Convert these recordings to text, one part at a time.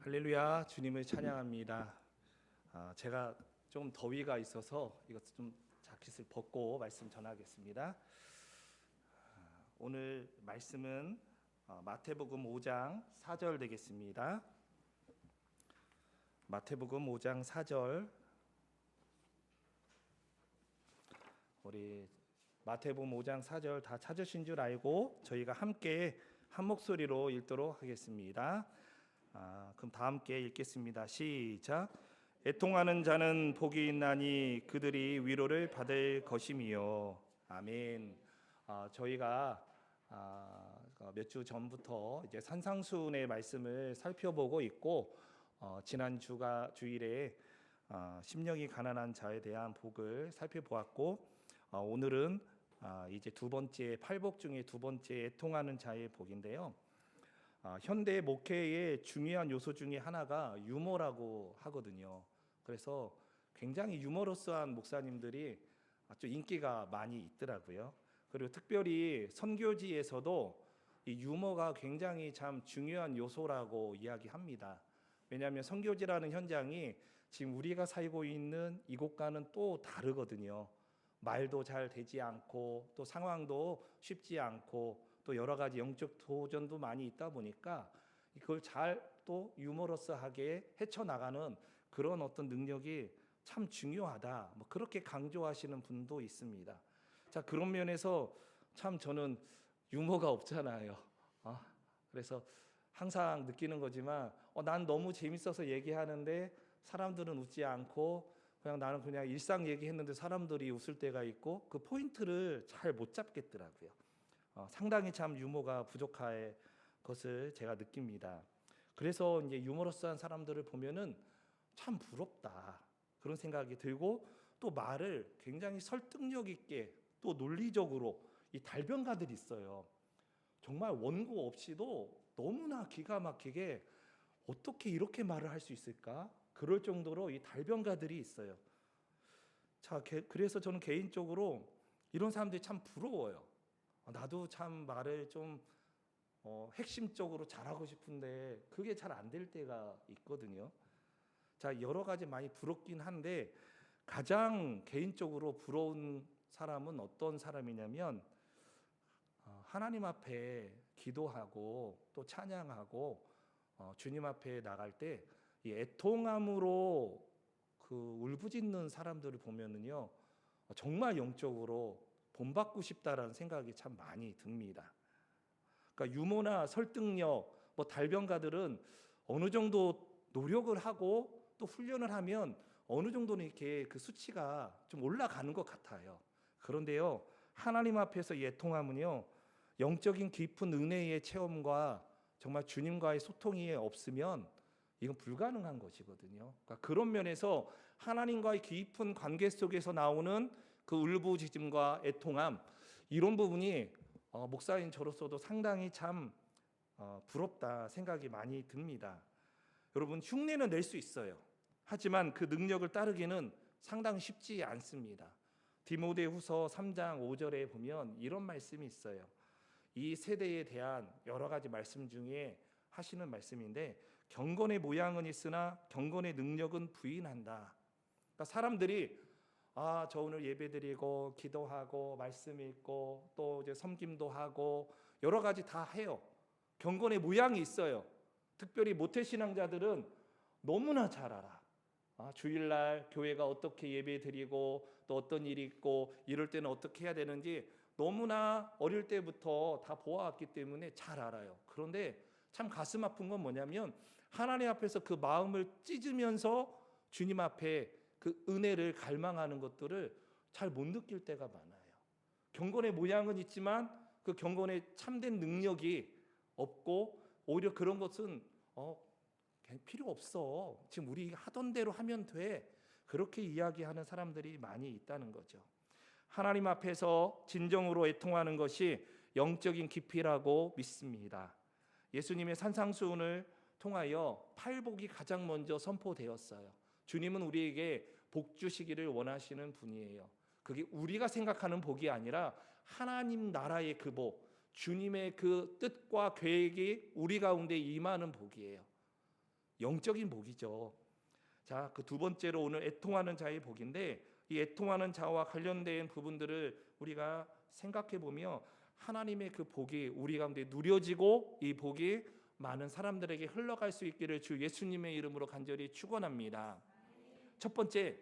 할렐루야, 주님을 찬양합니다. 제가 좀 더위가 있어서 이것 좀 자켓을 벗고 말씀 전하겠습니다. 오늘 말씀은 마태복음 5장 4절 되겠습니다. 마태복음 5장 4절. 우리 마태복음 5장 4절 다 찾으신 줄 알고 저희가 함께 한 목소리로 읽도록 하겠습니다. 그럼 다 함께 읽겠습니다. 시작. 애통하는 자는 복이 있나니 그들이 위로를 받을 것임이요. 아멘. 저희가 몇 주 전부터 이제 산상수훈의 말씀을 살펴보고 있고 지난 주일에 심령이 가난한 자에 대한 복을 살펴보았고 오늘은 이제 두 번째 팔복 중에 두 번째 애통하는 자의 복인데요. 현대 목회의 중요한 요소 중에 하나가 유머라고 하거든요. 그래서 굉장히 유머러스한 목사님들이 아주 인기가 많이 있더라고요. 그리고 특별히 선교지에서도 이 유머가 굉장히 참 중요한 요소라고 이야기합니다. 왜냐하면 선교지라는 현장이 지금 우리가 살고 있는 이곳과는 또 다르거든요. 말도 잘 되지 않고 또 상황도 쉽지 않고 또 여러 가지 영적 도전도 많이 있다 보니까 그걸 잘 또 유머러스하게 헤쳐나가는 그런 어떤 능력이 참 중요하다. 그렇게 강조하시는 분도 있습니다. 자, 그런 면에서 참 저는 유머가 없잖아요. 그래서 항상 느끼는 거지만 난 너무 재밌어서 얘기하는데 사람들은 웃지 않고 나는 그냥 일상 얘기했는데 사람들이 웃을 때가 있고 그 포인트를 잘 못 잡겠더라고요. 상당히 참 유머가 부족할 것을 제가 느낍니다. 그래서 이제 유머러스한 사람들을 보면은 참 부럽다 그런 생각이 들고 또 말을 굉장히 설득력 있게 또 논리적으로 이 달변가들이 있어요. 정말 원고 없이도 너무나 기가 막히게 어떻게 이렇게 말을 할 수 있을까? 그럴 정도로 이 달변가들이 있어요. 자, 그래서 저는 개인적으로 이런 사람들이 참 부러워요. 나도 참 말을 좀 핵심적으로 잘하고 싶은데 그게 잘 안 될 때가 있거든요. 자, 여러 가지 많이 부럽긴 한데 가장 개인적으로 부러운 사람은 어떤 사람이냐면 하나님 앞에 기도하고 또 찬양하고 주님 앞에 나갈 때 이 애통함으로 그 울부짖는 사람들을 보면은요 정말 영적으로 본받고 싶다라는 생각이 참 많이 듭니다. 그러니까 유머나 설득력, 달변가들은 어느 정도 노력을 하고 또 훈련을 하면 어느 정도는 이렇게 그 수치가 좀 올라가는 것 같아요. 그런데요, 하나님 앞에서 이 애통함은요, 영적인 깊은 은혜의 체험과 정말 주님과의 소통이 없으면 이건 불가능한 것이거든요. 그러니까 그런 면에서 하나님과의 깊은 관계 속에서 나오는 그 울부짖음과 애통함, 이런 부분이 목사인 저로서도 상당히 참 부럽다 생각이 많이 듭니다. 여러분, 흉내는 낼 수 있어요. 하지만 그 능력을 따르기는 상당히 쉽지 않습니다. 디모데후서 3장 5절에 보면 이런 말씀이 있어요. 이 세대에 대한 여러 가지 말씀 중에 하시는 말씀인데, 경건의 모양은 있으나 경건의 능력은 부인한다. 그러니까 사람들이 저 오늘 예배드리고 기도하고 말씀 읽고 또 이제 섬김도 하고 여러 가지 다 해요. 경건의 모양이 있어요. 특별히 모태신앙자들은 너무나 잘 알아. 주일날 교회가 어떻게 예배드리고 또 어떤 일이 있고 이럴 때는 어떻게 해야 되는지 너무나 어릴 때부터 다 보아왔기 때문에 잘 알아요. 그런데 참 가슴 아픈 건 뭐냐면 하나님 앞에서 그 마음을 찢으면서 주님 앞에 그 은혜를 갈망하는 것들을 잘 못 느낄 때가 많아요. 경건의 모양은 있지만 그 경건의 참된 능력이 없고 오히려 그런 것은 필요 없어. 지금 우리 하던 대로 하면 돼. 그렇게 이야기하는 사람들이 많이 있다는 거죠. 하나님 앞에서 진정으로 애통하는 것이 영적인 깊이라고 믿습니다. 예수님의 산상수훈을 통하여 팔복이 가장 먼저 선포되었어요. 주님은 우리에게 복 주시기를 원하시는 분이에요. 그게 우리가 생각하는 복이 아니라 하나님 나라의 그 복, 주님의 그 뜻과 계획이 우리 가운데 임하는 복이에요. 영적인 복이죠. 자, 그 두 번째로 오늘 애통하는 자의 복인데, 이 애통하는 자와 관련된 부분들을 우리가 생각해 보며 하나님의 그 복이 우리 가운데 누려지고 이 복이 많은 사람들에게 흘러갈 수 있기를 주 예수님의 이름으로 간절히 축원합니다. 첫 번째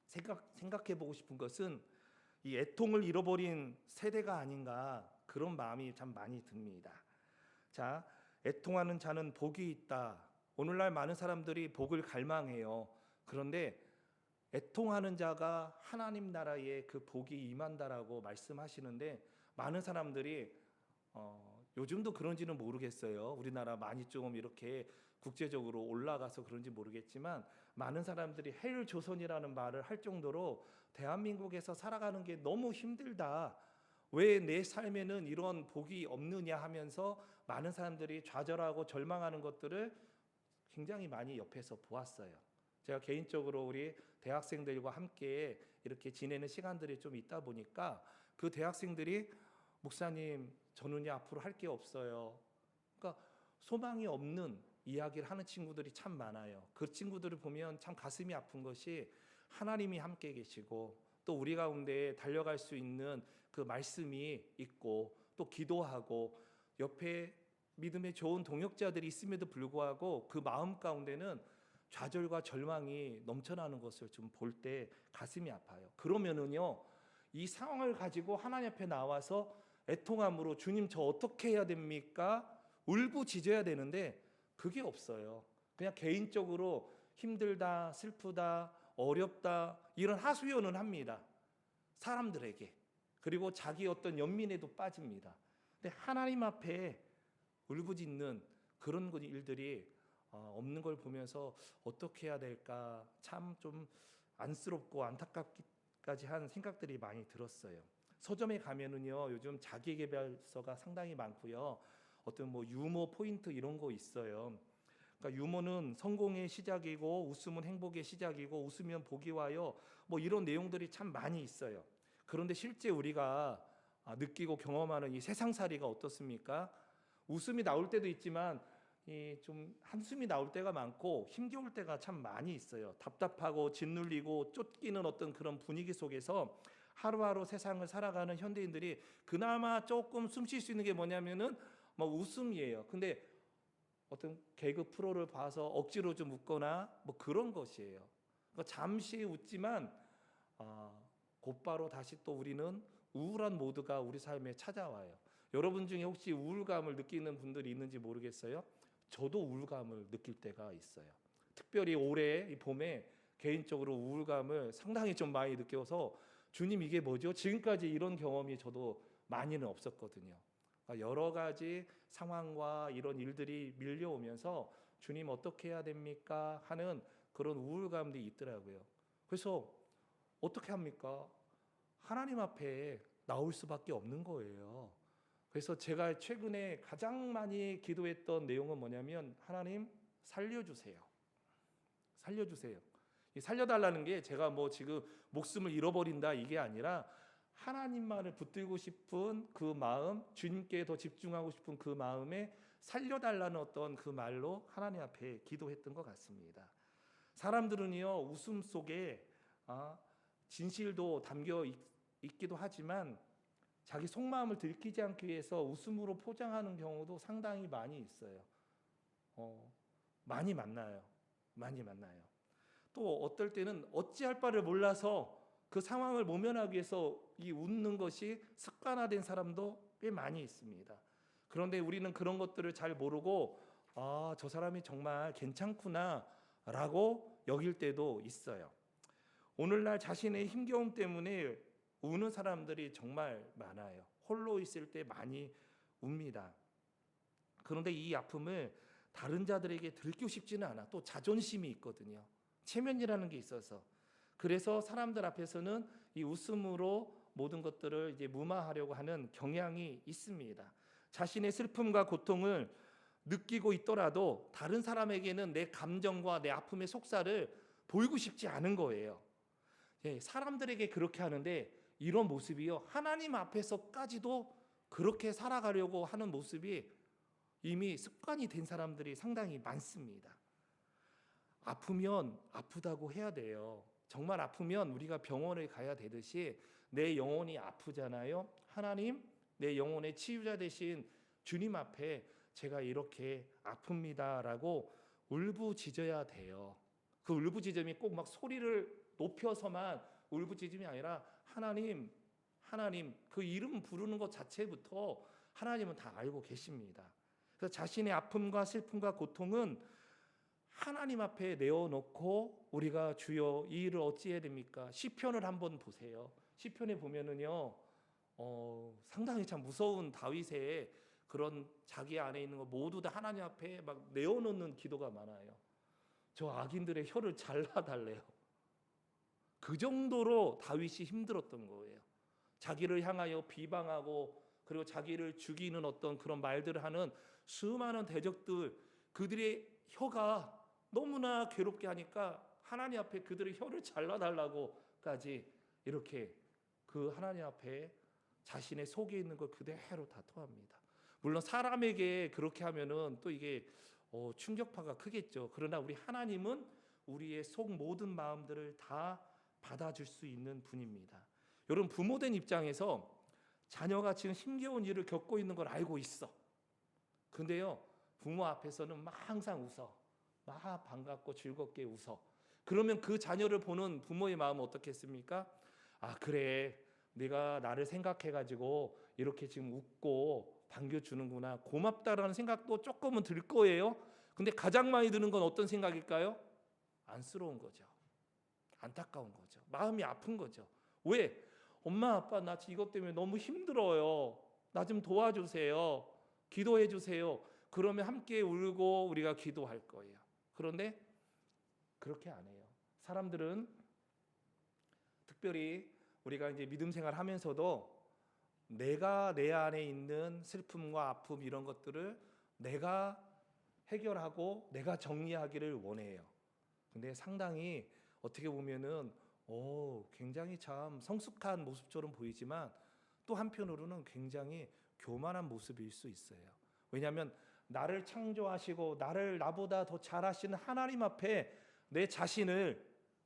생각해 보고 싶은 것은 이 애통을 잃어버린 세대가 아닌가, 그런 마음이 참 많이 듭니다. 자, 애통하는 자는 복이 있다. 오늘날 많은 사람들이 복을 갈망해요. 그런데 애통하는 자가 하나님 나라에 그 복이 임한다라고 말씀하시는데, 많은 사람들이 요즘도 그런지는 모르겠어요. 우리나라 많이 조금 이렇게 국제적으로 올라가서 그런지 모르겠지만, 많은 사람들이 헬조선이라는 말을 할 정도로 대한민국에서 살아가는 게 너무 힘들다, 왜 내 삶에는 이런 복이 없느냐 하면서 많은 사람들이 좌절하고 절망하는 것들을 굉장히 많이 옆에서 보았어요. 제가 개인적으로 우리 대학생들과 함께 이렇게 지내는 시간들이 좀 있다 보니까 그 대학생들이 목사님, 저는요 앞으로 할 게 없어요. 그러니까 소망이 없는 이야기를 하는 친구들이 참 많아요. 그 친구들을 보면 참 가슴이 아픈 것이, 하나님이 함께 계시고 또 우리 가운데 달려갈 수 있는 그 말씀이 있고 또 기도하고 옆에 믿음의 좋은 동역자들이 있음에도 불구하고 그 마음 가운데는 좌절과 절망이 넘쳐나는 것을 좀 볼 때 가슴이 아파요. 그러면은요, 이 상황을 가지고 하나님 앞에 나와서 애통함으로 주님 저 어떻게 해야 됩니까? 울부짖어야 되는데 그게 없어요. 그냥 개인적으로 힘들다, 슬프다, 어렵다 이런 하소연은 합니다. 사람들에게. 그리고 자기 어떤 연민에도 빠집니다. 근데 하나님 앞에 울부짖는 그런 일들이 없는 걸 보면서 어떻게 해야 될까 참 좀 안쓰럽고 안타깝기까지 한 생각들이 많이 들었어요. 서점에 가면은요, 요즘 자기계발서가 상당히 많고요. 어떤 뭐 유머 포인트 이런 거 있어요. 그러니까 유머는 성공의 시작이고 웃음은 행복의 시작이고 웃으면 복이 와요. 뭐 이런 내용들이 참 많이 있어요. 그런데 실제 우리가 느끼고 경험하는 이 세상살이가 어떻습니까? 웃음이 나올 때도 있지만 좀 한숨이 나올 때가 많고 힘겨울 때가 참 많이 있어요. 답답하고 짓눌리고 쫓기는 어떤 그런 분위기 속에서 하루하루 세상을 살아가는 현대인들이 그나마 조금 숨 쉴 수 있는 게 뭐냐면은 뭐 웃음이에요. 근데 어떤 개그 프로를 봐서 억지로 좀 웃거나 뭐 그런 것이에요. 그러니까 잠시 웃지만 곧바로 다시 또 우리는 우울한 모드가 우리 삶에 찾아와요. 여러분 중에 혹시 우울감을 느끼는 분들이 있는지 모르겠어요. 저도 우울감을 느낄 때가 있어요. 특별히 올해 이 봄에 개인적으로 우울감을 상당히 좀 많이 느껴서 주님 이게 뭐죠? 지금까지 이런 경험이 저도 많이는 없었거든요. 그러니까 여러 가지 상황과 이런 일들이 밀려오면서 주님 어떻게 해야 됩니까? 하는 그런 우울감들이 있더라고요. 그래서 어떻게 합니까? 하나님 앞에 나올 수밖에 없는 거예요. 그래서 제가 최근에 가장 많이 기도했던 내용은 뭐냐면, 하나님 살려주세요. 살려주세요. 이 살려달라는 게 제가 뭐 지금 목숨을 잃어버린다 이게 아니라 하나님만을 붙들고 싶은 그 마음, 주님께 더 집중하고 싶은 그 마음에 살려달라는 어떤 그 말로 하나님 앞에 기도했던 것 같습니다. 사람들은요, 웃음 속에 진실도 담겨 있기도 하지만 자기 속마음을 들키지 않기 위해서 웃음으로 포장하는 경우도 상당히 많이 있어요. 많이 만나요. 많이 만나요. 또 어떨 때는 어찌할 바를 몰라서 그 상황을 모면하기 위해서 이 웃는 것이 습관화된 사람도 꽤 많이 있습니다. 그런데 우리는 그런 것들을 잘 모르고 저 사람이 정말 괜찮구나 라고 여길 때도 있어요. 오늘날 자신의 힘겨움 때문에 우는 사람들이 정말 많아요. 홀로 있을 때 많이 웁니다. 그런데 이 아픔을 다른 자들에게 들키고 싶지는 않아. 또 자존심이 있거든요. 체면이라는 게 있어서. 그래서 사람들 앞에서는 이 웃음으로 모든 것들을 이제 무마하려고 하는 경향이 있습니다. 자신의 슬픔과 고통을 느끼고 있더라도 다른 사람에게는 내 감정과 내 아픔의 속살을 보이고 싶지 않은 거예요. 사람들에게 그렇게 하는데 이런 모습이요, 하나님 앞에서까지도 그렇게 살아가려고 하는 모습이 이미 습관이 된 사람들이 상당히 많습니다. 아프면 아프다고 해야 돼요. 정말 아프면 우리가 병원에 가야 되듯이 내 영혼이 아프잖아요. 하나님, 내 영혼의 치유자 되신 주님 앞에 제가 이렇게 아픕니다라고 울부짖어야 돼요. 그 울부짖음이 꼭 막 소리를 높여서만 울부짖음이 아니라 하나님, 하나님, 그 이름 부르는 것 자체부터 하나님은 다 알고 계십니다. 그래서 자신의 아픔과 슬픔과 고통은 하나님 앞에 내어놓고 우리가 주여 이 일을 어찌해야 됩니까? 시편을 한번 보세요. 시편에 보면은요, 상당히 참 무서운 다윗의 그런 자기 안에 있는 거 모두 다 하나님 앞에 막 내어놓는 기도가 많아요. 저 악인들의 혀를 잘라달래요. 그 정도로 다윗이 힘들었던 거예요. 자기를 향하여 비방하고 그리고 자기를 죽이는 어떤 그런 말들을 하는 수많은 대적들, 그들의 혀가 너무나 괴롭게 하니까 하나님 앞에 그들의 혀를 잘라달라고까지 이렇게 그 하나님 앞에 자신의 속에 있는 걸 그대로 다 토합니다. 물론 사람에게 그렇게 하면은 또 이게 충격파가 크겠죠. 그러나 우리 하나님은 우리의 속 모든 마음들을 다 받아줄 수 있는 분입니다. 여러분, 부모된 입장에서 자녀가 지금 힘겨운 일을 겪고 있는 걸 알고 있어. 근데요, 부모 앞에서는 막 항상 웃어. 막 반갑고 즐겁게 웃어. 그러면 그 자녀를 보는 부모의 마음은 어떻겠습니까? 아, 그래, 내가 나를 생각해가지고 이렇게 지금 웃고 반겨주는구나, 고맙다라는 생각도 조금은 들 거예요. 근데 가장 많이 드는 건 어떤 생각일까요? 안쓰러운 거죠. 안타까운 거죠. 마음이 아픈 거죠. 왜? 엄마 아빠 나 이것 때문에 너무 힘들어요. 나 좀 도와주세요. 기도해 주세요. 그러면 함께 울고 우리가 기도할 거예요. 그런데 그렇게 안 해요. 사람들은 특별히 우리가 이제 믿음 생활 하면서도 내가 내 안에 있는 슬픔과 아픔 이런 것들을 내가 해결하고 내가 정리하기를 원해요. 근데 상당히 어떻게 보면은 굉장히 참 성숙한 모습처럼 보이지만 또 한편으로는 굉장히 교만한 모습일 수 있어요. 왜냐하면 나를 창조하시고 나보다 더 잘하시는 하나님 앞에 내 자신을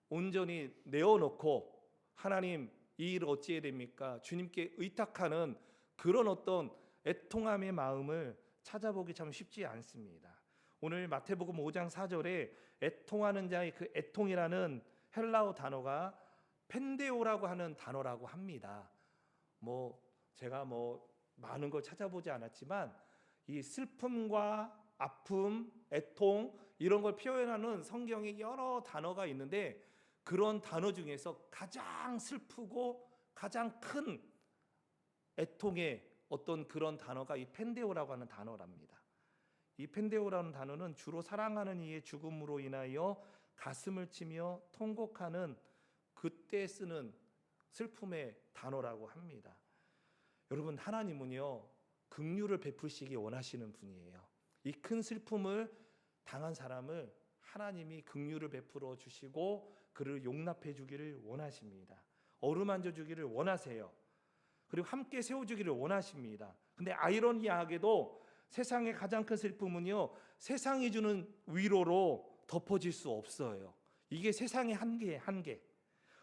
온전히 내어놓고 하나님 이 일을 어찌해야 됩니까? 주님께 의탁하는 그런 어떤 애통함의 마음을 찾아보기 참 쉽지 않습니다. 오늘 마태복음 5장 4절에 애통하는 자의 그 애통이라는 헬라어 단어가 펜데오라고 하는 단어라고 합니다. 제가 많은 걸 찾아보지 않았지만 이 슬픔과 아픔, 애통 이런 걸 표현하는 성경에 여러 단어가 있는데 그런 단어 중에서 가장 슬프고 가장 큰 애통의 어떤 그런 단어가 이 펜데오라고 하는 단어랍니다. 이 펜데오라는 단어는 주로 사랑하는 이의 죽음으로 인하여 가슴을 치며 통곡하는 그때 쓰는 슬픔의 단어라고 합니다. 여러분, 하나님은요 긍휼을 베푸시기 원하시는 분이에요. 이 큰 슬픔을 당한 사람을 하나님이 긍휼을 베풀어 주시고 그를 용납해 주기를 원하십니다. 어루만져 주기를 원하세요. 그리고 함께 세워 주기를 원하십니다. 근데 아이러니하게도 세상의 가장 큰 슬픔은요 세상이 주는 위로로 덮어질 수 없어요. 이게 세상의 한계.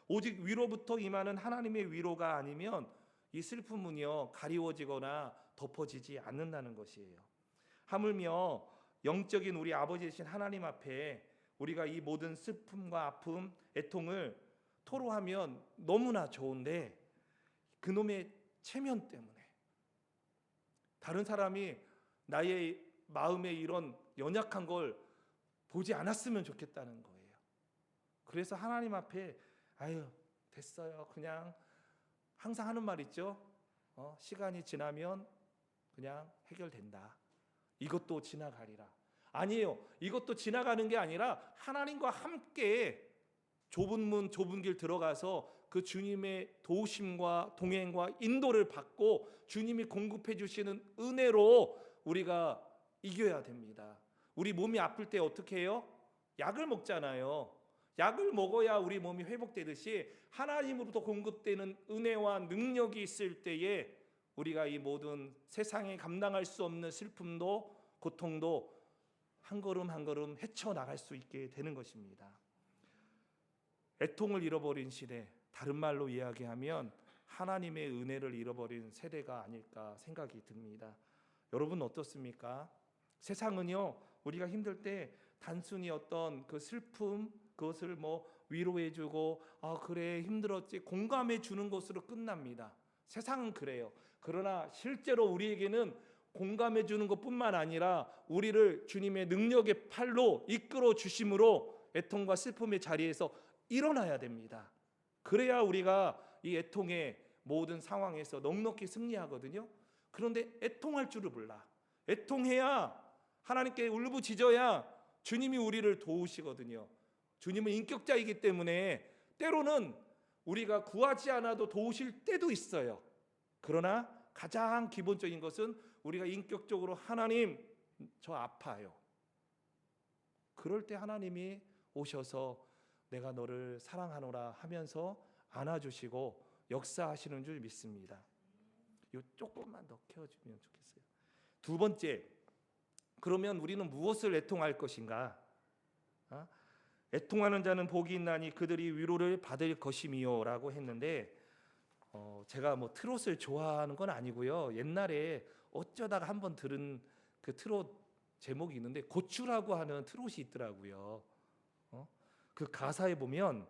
오직 위로부터 임하는 하나님의 위로가 아니면 이 슬픔은요 가리워지거나 덮어지지 않는다는 것이에요. 하물며 영적인 우리 아버지 되신 하나님 앞에 우리가 이 모든 슬픔과 아픔, 애통을 토로하면 너무나 좋은데 그놈의 체면 때문에 다른 사람이 나의 마음에 이런 연약한 걸 보지 않았으면 좋겠다는 거예요. 그래서 하나님 앞에 아유 됐어요. 그냥 항상 하는 말 있죠. 시간이 지나면 그냥 해결된다. 이것도 지나가리라. 아니에요. 이것도 지나가는 게 아니라 하나님과 함께 좁은 문 좁은 길 들어가서 그 주님의 도우심과 동행과 인도를 받고 주님이 공급해 주시는 은혜로 우리가 이겨야 됩니다. 우리 몸이 아플 때 어떻게 해요? 약을 먹잖아요. 약을 먹어야 우리 몸이 회복되듯이 하나님으로부터 공급되는 은혜와 능력이 있을 때에 우리가 이 모든 세상에 감당할 수 없는 슬픔도 고통도 한 걸음 한 걸음 헤쳐나갈 수 있게 되는 것입니다. 애통을 잃어버린 시대, 다른 말로 이야기하면 하나님의 은혜를 잃어버린 세대가 아닐까 생각이 듭니다. 여러분 어떻습니까? 세상은요, 우리가 힘들 때 단순히 어떤 그 슬픔, 그것을 위로해주고 그래 힘들었지 공감해 주는 것으로 끝납니다. 세상은 그래요. 그러나 실제로 우리에게는 공감해 주는 것뿐만 아니라 우리를 주님의 능력의 팔로 이끌어 주심으로 애통과 슬픔의 자리에서 일어나야 됩니다. 그래야 우리가 이 애통의 모든 상황에서 넉넉히 승리하거든요. 그런데 애통할 줄을 몰라. 애통해야, 하나님께 울부짖어야 주님이 우리를 도우시거든요. 주님은 인격자이기 때문에 때로는 우리가 구하지 않아도 도우실 때도 있어요. 그러나 가장 기본적인 것은 우리가 인격적으로 하나님, 저 아파요. 그럴 때 하나님이 오셔서 내가 너를 사랑하노라 하면서 안아주시고 역사하시는 줄 믿습니다. 이거 조금만 더 키워주면 좋겠어요. 두 번째, 그러면 우리는 무엇을 애통할 것인가? 애통하는 자는 복이 있나니 그들이 위로를 받을 것이미요 라고 했는데, 제가 트롯을 좋아하는 건 아니고요. 옛날에 어쩌다가 한번 들은 그 트롯 제목이 있는데 고추라고 하는 트롯이 있더라고요. 그 가사에 보면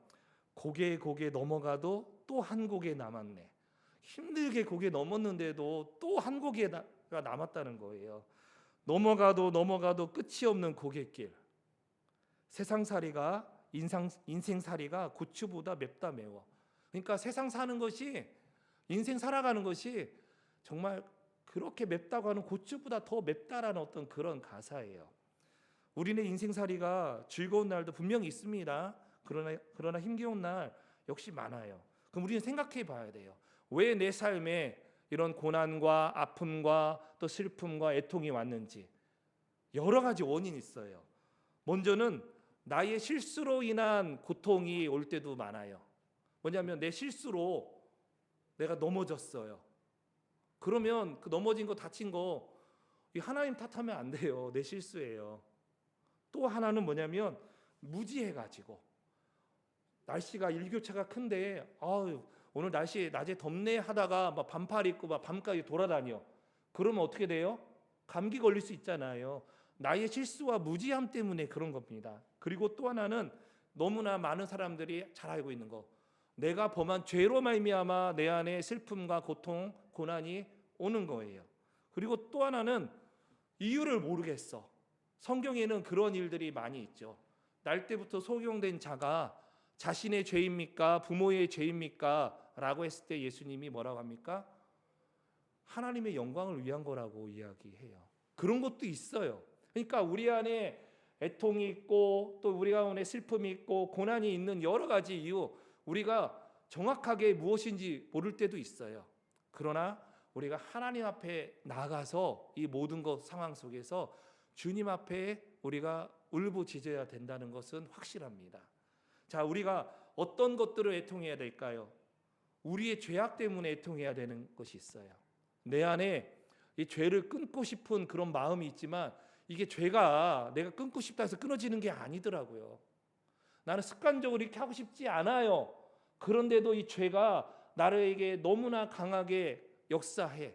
고개 넘어가도 또 한 고개 남았네. 힘들게 고개 넘었는데도 또 한 고개가 남았다는 거예요. 넘어가도 끝이 없는 고갯길. 세상살이가 인생살이가 고추보다 맵다 매워. 그러니까 세상 사는 것이, 인생 살아가는 것이 정말 그렇게 맵다고 하는 고추보다 더 맵다라는 어떤 그런 가사예요. 우리네 인생살이가 즐거운 날도 분명히 있습니다. 그러나 힘겨운 날 역시 많아요. 그럼 우리는 생각해 봐야 돼요. 왜 내 삶에 이런 고난과 아픔과 또 슬픔과 애통이 왔는지. 여러 가지 원인이 있어요. 먼저는 나의 실수로 인한 고통이 올 때도 많아요. 뭐냐면 내 실수로 내가 넘어졌어요. 그러면 그 넘어진 거, 다친 거 하나님 탓하면 안 돼요. 내 실수예요. 또 하나는 뭐냐면 무지해가지고, 날씨가 일교차가 큰데 오늘 날씨 낮에 덥네 하다가 막 반팔 입고 막 밤까지 돌아다녀. 그러면 어떻게 돼요? 감기 걸릴 수 있잖아요. 나의 실수와 무지함 때문에 그런 겁니다. 그리고 또 하나는 너무나 많은 사람들이 잘 알고 있는 거, 내가 범한 죄로 말미암아 내 안에 슬픔과 고통, 고난이 오는 거예요. 그리고 또 하나는 이유를 모르겠어. 성경에는 그런 일들이 많이 있죠. 날 때부터 소경된 자가 자신의 죄입니까? 부모의 죄입니까? 라고 했을 때 예수님이 뭐라고 합니까? 하나님의 영광을 위한 거라고 이야기해요. 그런 것도 있어요. 그러니까 우리 안에 애통이 있고 또 우리 가운데 슬픔이 있고 고난이 있는 여러 가지 이유, 우리가 정확하게 무엇인지 모를 때도 있어요. 그러나 우리가 하나님 앞에 나가서 이 모든 것 상황 속에서 주님 앞에 우리가 울부짖어야 된다는 것은 확실합니다. 자, 우리가 어떤 것들을 애통해야 될까요? 우리의 죄악 때문에 애통해야 되는 것이 있어요. 내 안에 이 죄를 끊고 싶은 그런 마음이 있지만 이게 죄가 내가 끊고 싶다 해서 끊어지는 게 아니더라고요. 나는 습관적으로 이렇게 하고 싶지 않아요. 그런데도 이 죄가 나에게 너무나 강하게 역사해.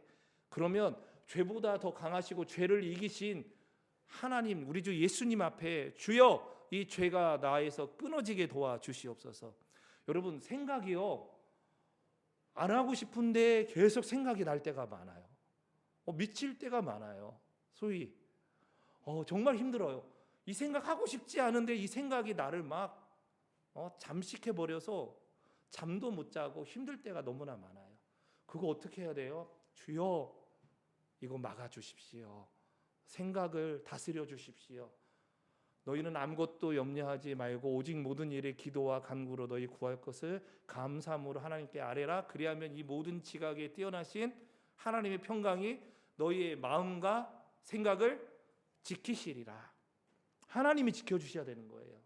그러면 죄보다 더 강하시고 죄를 이기신 하나님, 우리 주 예수님 앞에 주여 이 죄가 나에서 끊어지게 도와주시옵소서. 여러분, 생각이요, 안 하고 싶은데 계속 생각이 날 때가 많아요. 미칠 때가 많아요. 소위 정말 힘들어요. 이 생각하고 싶지 않은데 이 생각이 나를 막 잠식해버려서 잠도 못 자고 힘들 때가 너무나 많아요. 그거 어떻게 해야 돼요? 주여 이거 막아주십시오. 생각을 다스려 주십시오. 너희는 아무것도 염려하지 말고 오직 모든 일에 기도와 간구로 너희 구할 것을 감사함으로 하나님께 아뢰라. 그리하면 이 모든 지각에 뛰어나신 하나님의 평강이 너희의 마음과 생각을 지키시리라. 하나님이 지켜주셔야 되는 거예요.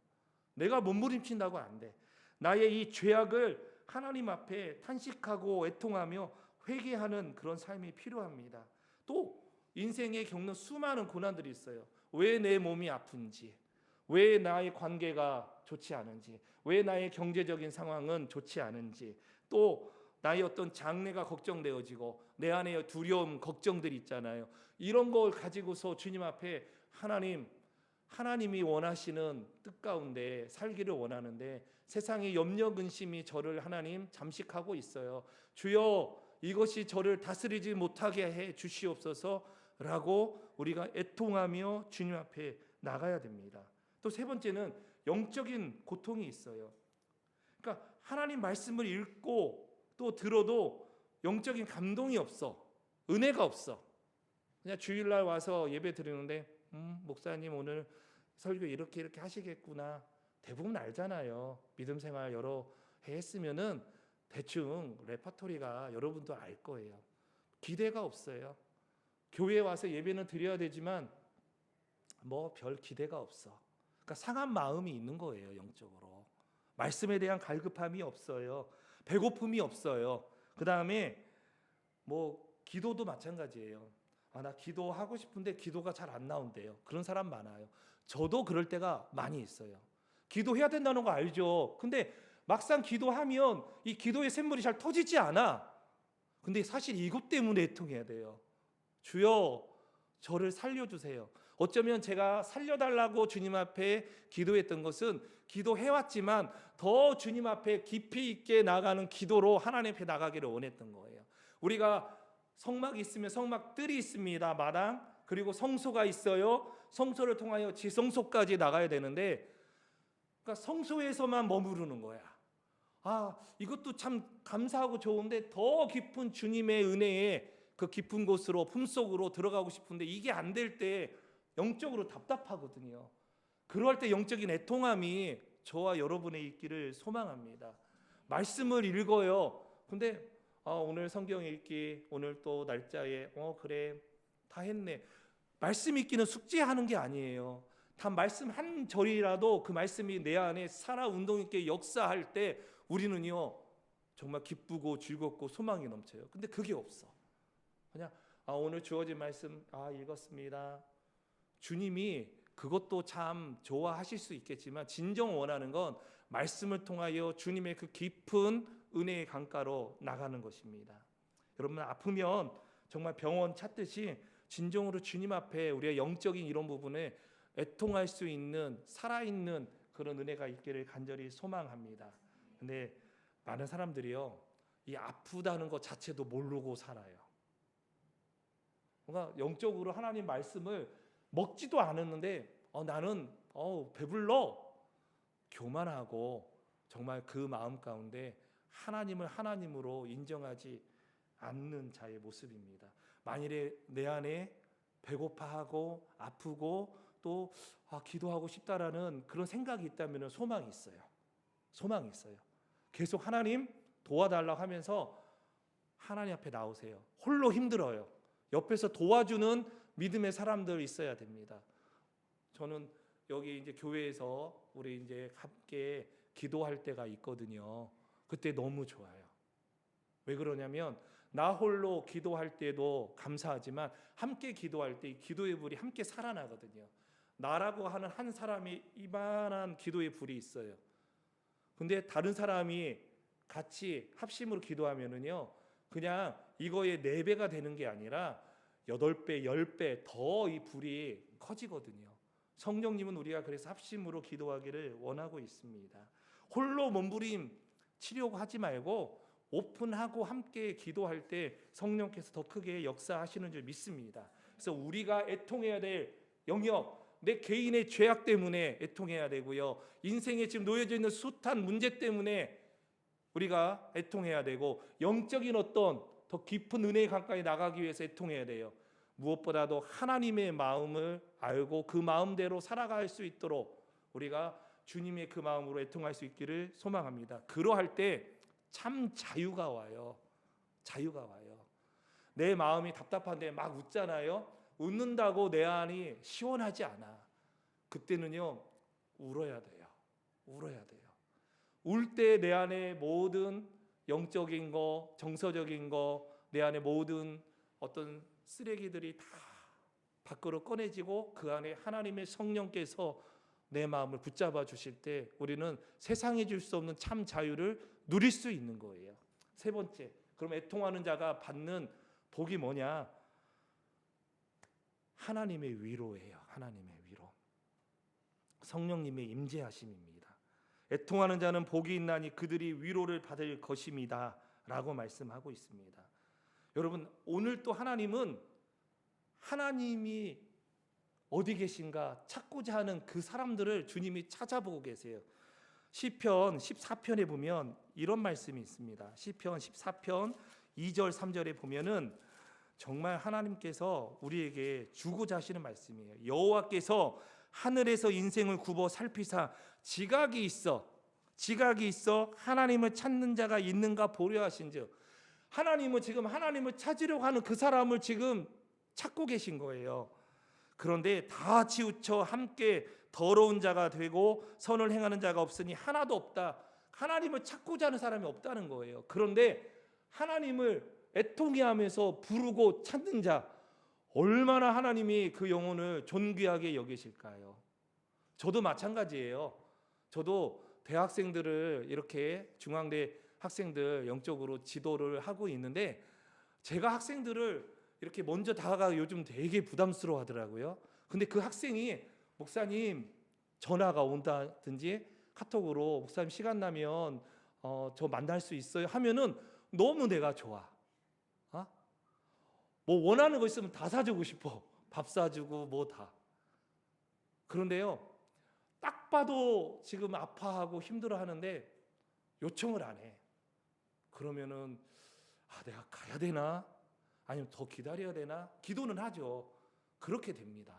내가 몸부림친다고 안 돼. 나의 이 죄악을 하나님 앞에 탄식하고 애통하며 회개하는 그런 삶이 필요합니다. 또 인생에 겪는 수많은 고난들이 있어요. 왜 내 몸이 아픈지, 왜 나의 관계가 좋지 않은지, 왜 나의 경제적인 상황은 좋지 않은지, 또 나의 어떤 장래가 걱정되어지고 내 안에 두려움, 걱정들이 있잖아요. 이런 걸 가지고서 주님 앞에 하나님이 원하시는 뜻 가운데 살기를 원하는데 세상의 염려 근심이 저를 하나님 잠식하고 있어요. 주여 이것이 저를 다스리지 못하게 해 주시옵소서라고 우리가 애통하며 주님 앞에 나가야 됩니다. 또 세 번째는 영적인 고통이 있어요. 그러니까 하나님 말씀을 읽고 또 들어도 영적인 감동이 없어. 은혜가 없어. 그냥 주일날 와서 예배 드리는데 목사님 오늘 설교 이렇게 하시겠구나. 대부분 알잖아요. 믿음 생활 여러 해 했으면은 대충 레퍼토리가 여러분도 알 거예요. 기대가 없어요. 교회에 와서 예배는 드려야 되지만 뭐 별 기대가 없어. 그러니까 상한 마음이 있는 거예요. 영적으로. 말씀에 대한 갈급함이 없어요. 배고픔이 없어요. 그 다음에 뭐 기도도 마찬가지예요. 나 기도하고 싶은데 기도가 잘 안 나온대요. 그런 사람 많아요. 저도 그럴 때가 많이 있어요. 기도해야 된다는 거 알죠. 근데 막상 기도하면 이 기도의 샘물이 잘 터지지 않아. 근데 사실 이것 때문에 애통해야 돼요. 주여 저를 살려주세요. 어쩌면 제가 살려달라고 주님 앞에 기도했던 것은 기도해왔지만 더 주님 앞에 깊이 있게 나가는 기도로 하나님 앞에 나가기를 원했던 거예요. 우리가 성막이 있으면 성막 뜰이 있습니다. 마당. 그리고 성소가 있어요. 성소를 통하여 지성소까지 나가야 되는데 그러니까 성소에서만 머무르는 거야. 이것도 참 감사하고 좋은데 더 깊은 주님의 은혜에 그 깊은 곳으로 품속으로 들어가고 싶은데 이게 안 될 때 영적으로 답답하거든요. 그럴 때 영적인 애통함이 저와 여러분의 있기를 소망합니다. 말씀을 읽어요. 근데 오늘 성경 읽기 오늘 또 날짜에 그래 다 했네. 말씀 읽기는 숙제하는 게 아니에요. 단 말씀 한 절이라도 그 말씀이 내 안에 살아 운동 있게 역사할 때 우리는요 정말 기쁘고 즐겁고 소망이 넘쳐요. 근데 그게 없어. 그냥 오늘 주어진 말씀 읽었습니다. 주님이 그것도 참 좋아하실 수 있겠지만 진정 원하는 건 말씀을 통하여 주님의 그 깊은 은혜의 강가로 나가는 것입니다. 여러분 아프면 정말 병원 찾듯이 진정으로 주님 앞에 우리의 영적인 이런 부분에 애통할 수 있는 살아있는 그런 은혜가 있기를 간절히 소망합니다. 근데 많은 사람들이요 이 아프다는 것 자체도 모르고 살아요. 뭔가 영적으로 하나님 말씀을 먹지도 않았는데 나는 배불러 교만하고 정말 그 마음 가운데 하나님을 하나님으로 인정하지 않는 자의 모습입니다. 만일에 내 안에 배고파하고 아프고 또 기도하고 싶다라는 그런 생각이 있다면 소망이 있어요. 소망이 있어요. 계속 하나님 도와달라고 하면서 하나님 앞에 나오세요. 홀로 힘들어요. 옆에서 도와주는 믿음의 사람들 있어야 됩니다. 저는 여기 이제 교회에서 우리 이제 함께 기도할 때가 있거든요. 그때 너무 좋아요. 왜 그러냐면 나 홀로 기도할 때도 감사하지만 함께 기도할 때 기도의 불이 함께 살아나거든요. 나라고 하는 한 사람이 이만한 기도의 불이 있어요. 근데 다른 사람이 같이 합심으로 기도하면은요, 그냥 이거의 4배가 되는 게 아니라 8배, 10배 더 이 불이 커지거든요. 성령님은 우리가 그래서 합심으로 기도하기를 원하고 있습니다. 홀로 몸부림 치려고 하지 말고 오픈하고 함께 기도할 때 성령께서 더 크게 역사하시는 줄 믿습니다. 그래서 우리가 애통해야 될 영역, 내 개인의 죄악 때문에 애통해야 되고요. 인생에 지금 놓여져 있는 숱한 문제 때문에 우리가 애통해야 되고 영적인 어떤 더 깊은 은혜의 강가에 나가기 위해서 애통해야 돼요. 무엇보다도 하나님의 마음을 알고 그 마음대로 살아갈 수 있도록 우리가 주님의 그 마음으로 애통할 수 있기를 소망합니다. 그러할 때 참 자유가 와요. 자유가 와요. 내 마음이 답답한데 막 웃잖아요. 웃는다고 내 안이 시원하지 않아. 그때는요 울어야 돼요. 울어야 돼요. 울 때 내 안에 모든 영적인 거, 정서적인 거, 내 안에 모든 어떤 쓰레기들이 다 밖으로 꺼내지고 그 안에 하나님의 성령께서 내 마음을 붙잡아 주실 때 우리는 세상에 줄 수 없는 참 자유를 누릴 수 있는 거예요. 세 번째, 그럼 애통하는 자가 받는 복이 뭐냐? 하나님의 위로예요. 하나님의 위로. 성령님의 임재하심입니다. 애통하는 자는 복이 있나니 그들이 위로를 받을 것입니다 라고 말씀하고 있습니다. 여러분, 오늘 또 하나님은 하나님이 어디 계신가 찾고자 하는 그 사람들을 주님이 찾아보고 계세요. 시편 14편에 보면 이런 말씀이 있습니다. 시편 14편 2절 3절에 보면은 정말 하나님께서 우리에게 주고자 하시는 말씀이에요. 여호와께서 하늘에서 인생을 굽어 살피사 지각이 있어 하나님을 찾는 자가 있는가 보려 하신즉, 하나님은 지금 하나님을 찾으려고 하는 그 사람을 지금 찾고 계신 거예요. 그런데 다 치우쳐 함께 더러운 자가 되고 선을 행하는 자가 없으니 하나도 없다. 하나님을 찾고자 하는 사람이 없다는 거예요. 그런데 하나님을 애통해 하면서 부르고 찾는 자, 얼마나 하나님이 그 영혼을 존귀하게 여기실까요? 저도 마찬가지예요. 저도 대학생들을 이렇게 중앙대 학생들 영적으로 지도를 하고 있는데, 제가 학생들을 이렇게 먼저 다가가 요즘 되게 부담스러워 하더라고요. 근데 그 학생이 목사님 전화가 온다든지 카톡으로 목사님 시간 나면 저 만날 수 있어요 하면은 너무 내가 좋아. 뭐 원하는 거 있으면 다 사주고 싶어. 밥 사주고 뭐 다. 그런데요, 딱 봐도 지금 아파하고 힘들어하는데 요청을 안 해. 그러면은 내가 가야 되나? 아니면 더 기다려야 되나? 기도는 하죠. 그렇게 됩니다.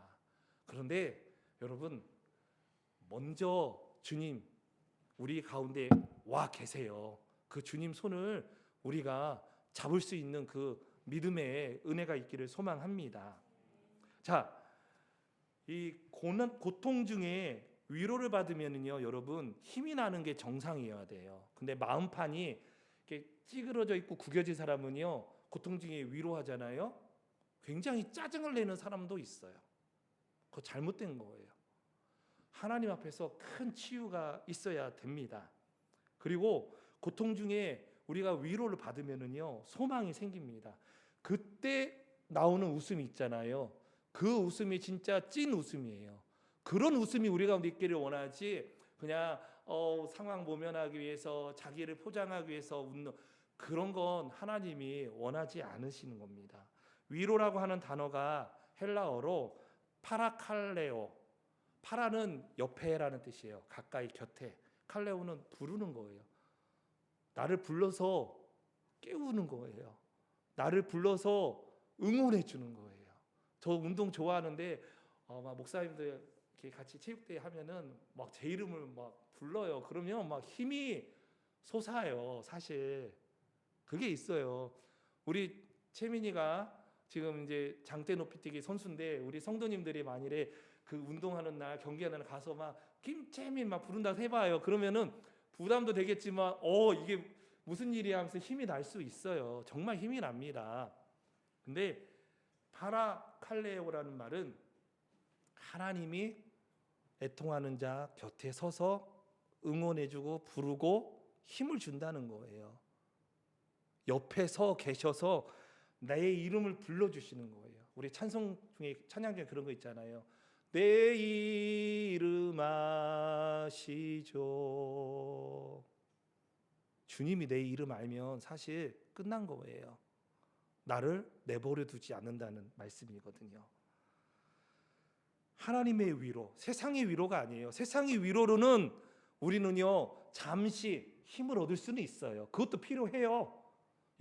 그런데 여러분, 먼저 주님 우리 가운데 와 계세요. 그 주님 손을 우리가 잡을 수 있는 그 믿음의 은혜가 있기를 소망합니다. 자, 이 고통 중에 위로를 받으면요, 여러분 힘이 나는 게 정상이어야 돼요. 근데 마음판이 이렇게 찌그러져 있고 구겨진 사람은요, 고통 중에 위로하잖아요, 굉장히 짜증을 내는 사람도 있어요. 그거 잘못된 거예요. 하나님 앞에서 큰 치유가 있어야 됩니다. 그리고 고통 중에 우리가 위로를 받으면은요, 소망이 생깁니다. 그때 나오는 웃음이 있잖아요. 그 웃음이 진짜 찐 웃음이에요. 그런 웃음이 우리 가운데 있기를 원하지, 그냥 상황 모면하기 위해서 자기를 포장하기 위해서 웃는 그런 건 하나님이 원하지 않으시는 겁니다. 위로라고 하는 단어가 헬라어로 파라칼레오, 파라는 옆에라는 뜻이에요. 가까이, 곁에. 칼레오는 부르는 거예요. 나를 불러서 깨우는 거예요. 나를 불러서 응원해 주는 거예요. 저 운동 좋아하는데 막 목사님들 이렇게 같이 체육대회 하면은 막 제 이름을 막 불러요. 그러면 막 힘이 솟아요. 사실 그게 있어요. 우리 채민이가 지금 이제 장대 높이뛰기 선수인데, 우리 성도님들이 만일에 그 운동하는 날, 경기하는 날 가서 막 김채민 막 부른다고 해봐요. 그러면은 부담도 되겠지만 이게 무슨 일이야 하면서 힘이 날 수 있어요. 정말 힘이 납니다. 근데 파라칼레오라는 말은 하나님이 애통하는 자 곁에 서서 응원해주고 부르고 힘을 준다는 거예요. 옆에 서 계셔서 내 이름을 불러주시는 거예요. 우리 찬송 중에, 찬양 중에 그런 거 있잖아요. 내 이름 아시죠. 주님이 내 이름 알면 사실 끝난 거예요. 나를 내버려 두지 않는다는 말씀이거든요. 하나님의 위로, 세상의 위로가 아니에요. 세상의 위로로는 우리는요, 잠시 힘을 얻을 수는 있어요. 그것도 필요해요.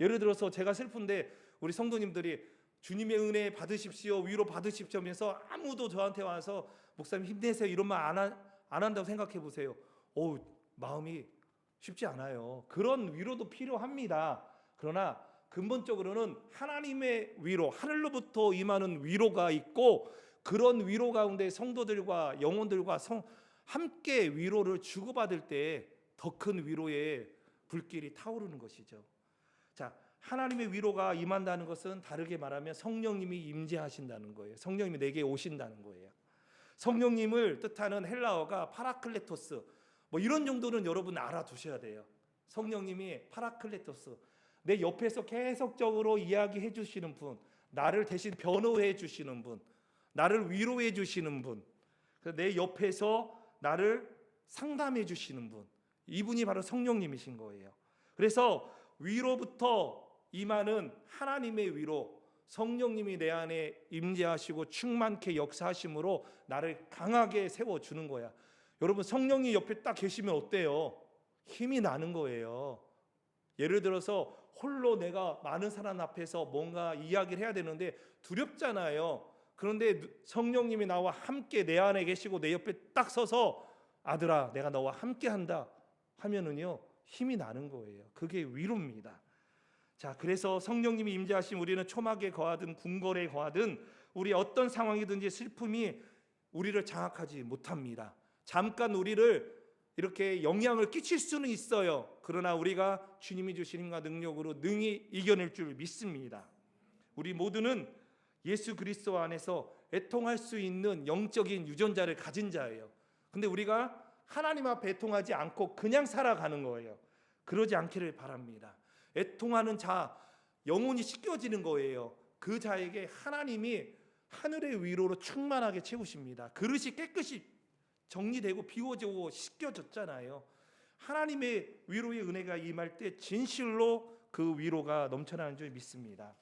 예를 들어서 제가 슬픈데 우리 성도님들이 주님의 은혜 받으십시오, 위로 받으십시오 하면서 아무도 저한테 와서 목사님 힘내세요 이런 말 안 한다고 생각해 보세요. 마음이 쉽지 않아요. 그런 위로도 필요합니다. 그러나 근본적으로는 하나님의 위로, 하늘로부터 임하는 위로가 있고, 그런 위로 가운데 성도들과 영혼들과 함께 위로를 주고받을 때 더 큰 위로의 불길이 타오르는 것이죠. 자, 하나님의 위로가 임한다는 것은 다르게 말하면 성령님이 임재하신다는 거예요. 성령님이 내게 오신다는 거예요. 성령님을 뜻하는 헬라어가 파라클레토스, 뭐 이런 정도는 여러분 알아두셔야 돼요. 성령님이 파라클레토스, 내 옆에서 계속적으로 이야기해 주시는 분, 나를 대신 변호해 주시는 분, 나를 위로해 주시는 분, 내 옆에서 나를 상담해 주시는 분, 이분이 바로 성령님이신 거예요. 그래서 위로부터 임하는 하나님의 위로, 성령님이 내 안에 임재하시고 충만케 역사하심으로 나를 강하게 세워주는 거야. 여러분, 성령이 옆에 딱 계시면 어때요? 힘이 나는 거예요. 예를 들어서 홀로 내가 많은 사람 앞에서 뭔가 이야기를 해야 되는데 두렵잖아요. 그런데 성령님이 나와 함께 내 안에 계시고 내 옆에 딱 서서 아들아, 내가 너와 함께 한다 하면은요, 힘이 나는 거예요. 그게 위로입니다. 자, 그래서 성령님이 임재하신 우리는 초막에 거하든 궁궐에 거하든 우리 어떤 상황이든지 슬픔이 우리를 장악하지 못합니다. 잠깐 우리를 이렇게 영향을 끼칠 수는 있어요. 그러나 우리가 주님이 주신 힘과 능력으로 능히 이겨낼 줄 믿습니다. 우리 모두는 예수 그리스도 안에서 애통할 수 있는 영적인 유전자를 가진 자예요. 근데 우리가 하나님 앞에 애통하지 않고 그냥 살아가는 거예요. 그러지 않기를 바랍니다. 애통하는 자, 영혼이 씻겨지는 거예요. 그 자에게 하나님이 하늘의 위로로 충만하게 채우십니다. 그릇이 깨끗이 정리되고 비워지고 씻겨졌잖아요. 하나님의 위로의 은혜가 임할 때 진실로 그 위로가 넘쳐나는 줄 믿습니다.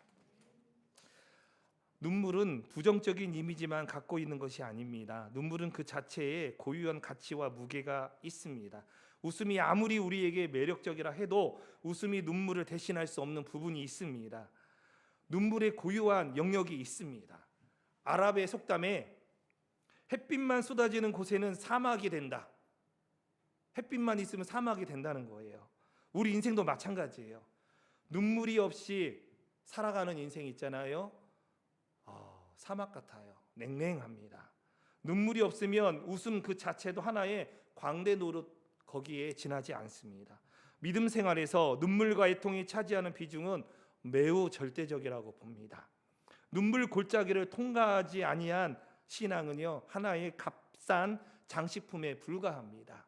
눈물은 부정적인 이미지만 갖고 있는 것이 아닙니다. 눈물은 그 자체에 고유한 가치와 무게가 있습니다. 웃음이 아무리 우리에게 매력적이라 해도 웃음이 눈물을 대신할 수 없는 부분이 있습니다. 눈물의 고유한 영역이 있습니다. 아랍의 속담에 햇빛만 쏟아지는 곳에는 사막이 된다. 햇빛만 있으면 사막이 된다는 거예요. 우리 인생도 마찬가지예요. 눈물이 없이 살아가는 인생 있잖아요. 사막 같아요. 냉랭합니다. 눈물이 없으면 웃음 그 자체도 하나의 광대 노릇 거기에 지나지 않습니다. 믿음 생활에서 눈물과 애통이 차지하는 비중은 매우 절대적이라고 봅니다. 눈물 골짜기를 통과하지 아니한 신앙은요, 하나의 값싼 장식품에 불과합니다.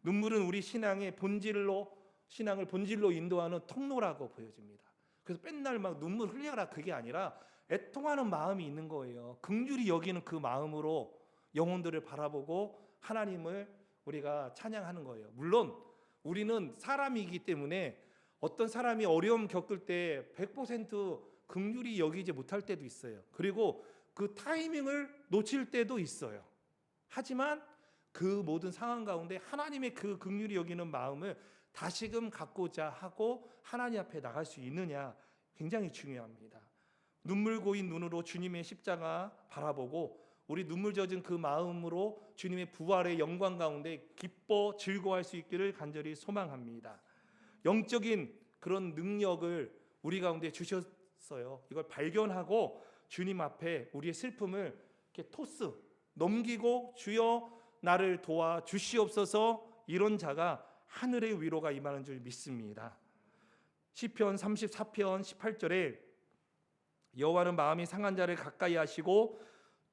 눈물은 우리 신앙을 본질로 인도하는 통로라고 보여집니다. 그래서 맨날 막 눈물 흘려라 그게 아니라 애통하는 마음이 있는 거예요. 긍휼히 여기는 그 마음으로 영혼들을 바라보고 하나님을 우리가 찬양하는 거예요. 물론 우리는 사람이기 때문에 어떤 사람이 어려움 겪을 때 100% 긍휼히 여기지 못할 때도 있어요. 그리고 그 타이밍을 놓칠 때도 있어요. 하지만 그 모든 상황 가운데 하나님의 그 긍휼히 여기는 마음을 다시금 갖고자 하고 하나님 앞에 나갈 수 있느냐, 굉장히 중요합니다. 눈물 고인 눈으로 주님의 십자가 바라보고 우리 눈물 젖은 그 마음으로 주님의 부활의 영광 가운데 기뻐 즐거워할 수 있기를 간절히 소망합니다. 영적인 그런 능력을 우리 가운데 주셨어요. 이걸 발견하고 주님 앞에 우리의 슬픔을 이렇게 토스 넘기고 주여 나를 도와 주시옵소서, 이런 자가 하늘의 위로가 임하는 줄 믿습니다. 시편 34편 18절에 여호와는 마음이 상한 자를 가까이 하시고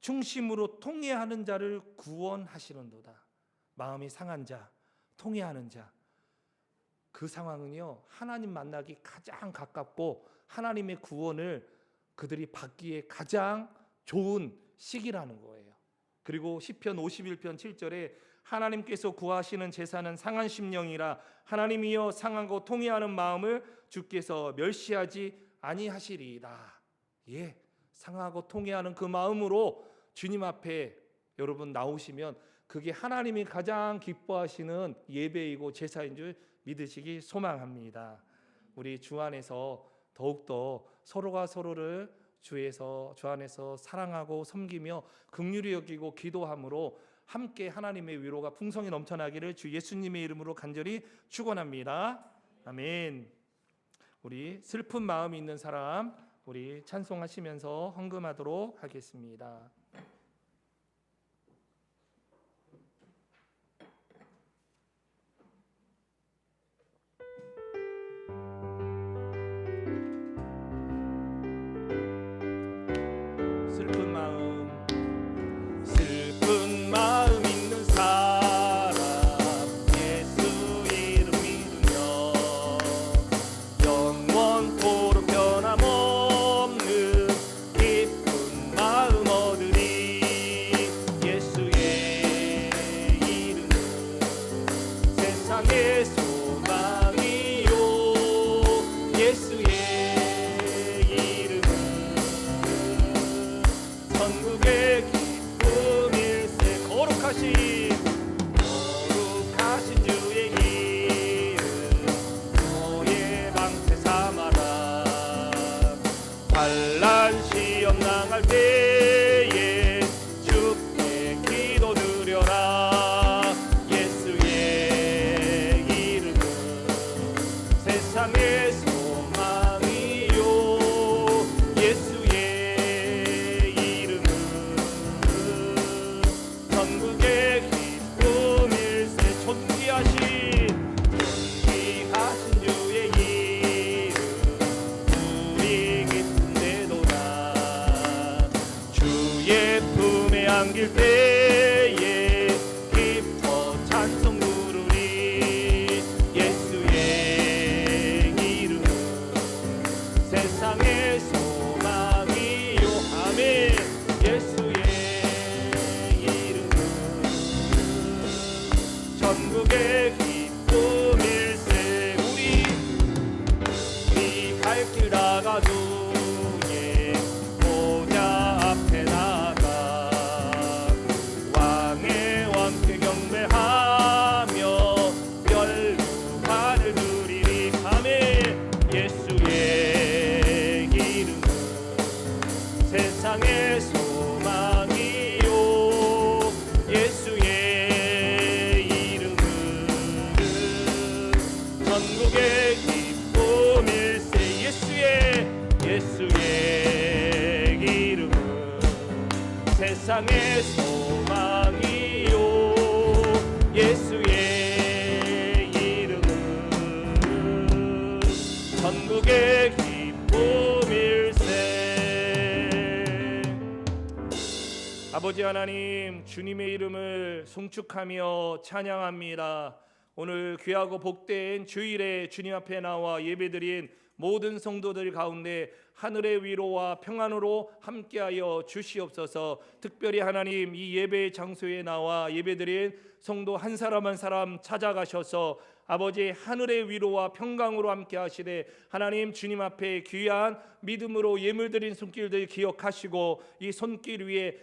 중심으로 통회하는 자를 구원하시는도다. 마음이 상한 자, 통회하는 자, 그 상황은요, 하나님 만나기 가장 가깝고 하나님의 구원을 그들이 받기에 가장 좋은 시기라는 거예요. 그리고 시편 51편 7절에 하나님께서 구하시는 제사는 상한 심령이라 하나님이여 상하고 통회하는 마음을 주께서 멸시하지 아니하시리이다. 예, 상하고 통회하는 그 마음으로 주님 앞에 여러분 나오시면 그게 하나님이 가장 기뻐하시는 예배이고 제사인 줄 믿으시기 소망합니다. 우리 주 안에서 더욱더 서로가 서로를 주 안에서 사랑하고 섬기며 긍휼히 여기고 기도함으로 함께 하나님의 위로가 풍성히 넘쳐나기를 주 예수님의 이름으로 간절히 축원합니다. 아멘. 우리 슬픈 마음이 있는 사람, 우리 찬송하시면서 헌금하도록 하겠습니다. 세상의 소망이요 예수의 이름은 천국의 기쁨일세. 거룩하신 주의 이름 너의 방패 삼아라. 환난 시험 당할 때에 주께 기도 드려라. 예수의 이름은 세상의 소망이요 예수의 이름은 천국의 기쁨일세. 존귀하신 주의 이름 우리 기쁜데도다. 주의 품에 안길 때에 기뻐 찬송 부르리. 예수의 이름은 세상의 소망이요. 아멘. 예수의 이름은 천국의 기쁨일세. 우리 갈 길 나가도 예 보좌 앞에 나가 왕의 왕께 경배하며 멸류관을 드리리. 아멘. 예수의 이름은 세상의 소망이요 예수의 이름은 천국의 기쁨일세. 예수의 이름은 세상의 소망이요 예수의 이름은 천국의 기쁨일세. 아버지 하나님, 주님의 이름을 송축하며 찬양합니다. 오늘 귀하고 복된 주일에 주님 앞에 나와 예배드린 모든 성도들 가운데 하늘의 위로와 평안으로 함께하여 주시옵소서. 특별히 하나님, 이 예배 장소에 나와 예배드린 성도 한 사람 한 사람 찾아가셔서 아버지 하늘의 위로와 평강으로 함께 하시되 하나님 주님 앞에 귀한 믿음으로 예물드린 손길들 기억하시고 이 손길 위에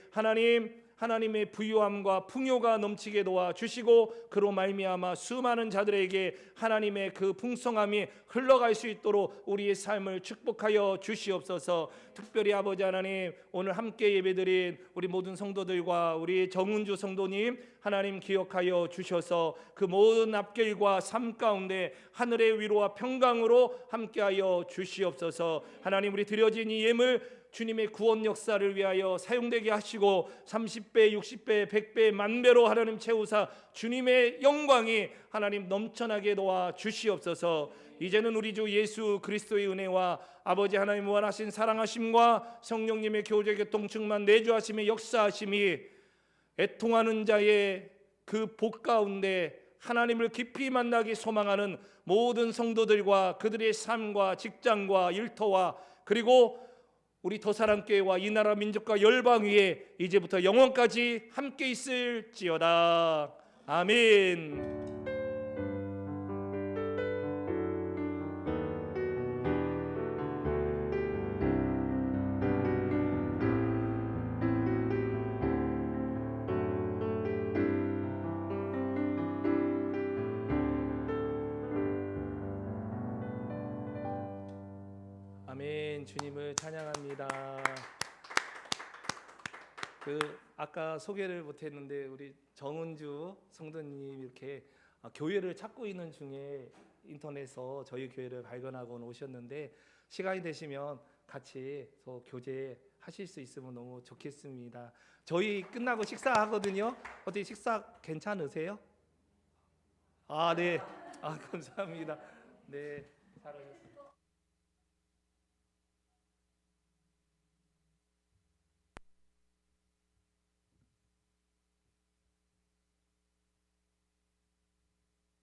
하나님의 부유함과 풍요가 넘치게 도와주시고 그로 말미암아 수많은 자들에게 하나님의 그 풍성함이 흘러갈 수 있도록 우리의 삶을 축복하여 주시옵소서. 특별히 아버지 하나님, 오늘 함께 예배드린 우리 모든 성도들과 우리 정은주 성도님 하나님 기억하여 주셔서 그 모든 앞길과 삶 가운데 하늘의 위로와 평강으로 함께하여 주시옵소서. 하나님, 우리 드려진 이 예물 주님의 구원 역사를 위하여 사용되게 하시고 30배, 60배, 100배, 만배로 하나님 채우사 주님의 영광이 하나님 넘쳐나게 도와 주시옵소서. 이제는 우리 주 예수 그리스도의 은혜와 아버지 하나님 무한하신 사랑하심과 성령님의 교제 교통 충만 내주하심의 역사하심이 애통하는 자의 그 복 가운데 하나님을 깊이 만나기 소망하는 모든 성도들과 그들의 삶과 직장과 일터와 그리고 우리 더사랑교회와 이 나라 민족과 열방 위에 이제부터 영원까지 함께 있을지어다. 아멘. 아멘. 주님을 찬양합니다. 아까 소개를 못했는데 우리 정은주 성도님 이렇게 교회를 찾고 있는 중에 인터넷에서 저희 교회를 발견하고 오셨는데 시간이 되시면 같이 교제하실 수 있으면 너무 좋겠습니다. 저희 끝나고 식사하거든요. 어떻게 식사 괜찮으세요? 네. 감사합니다. 네, 잘하셨습니다.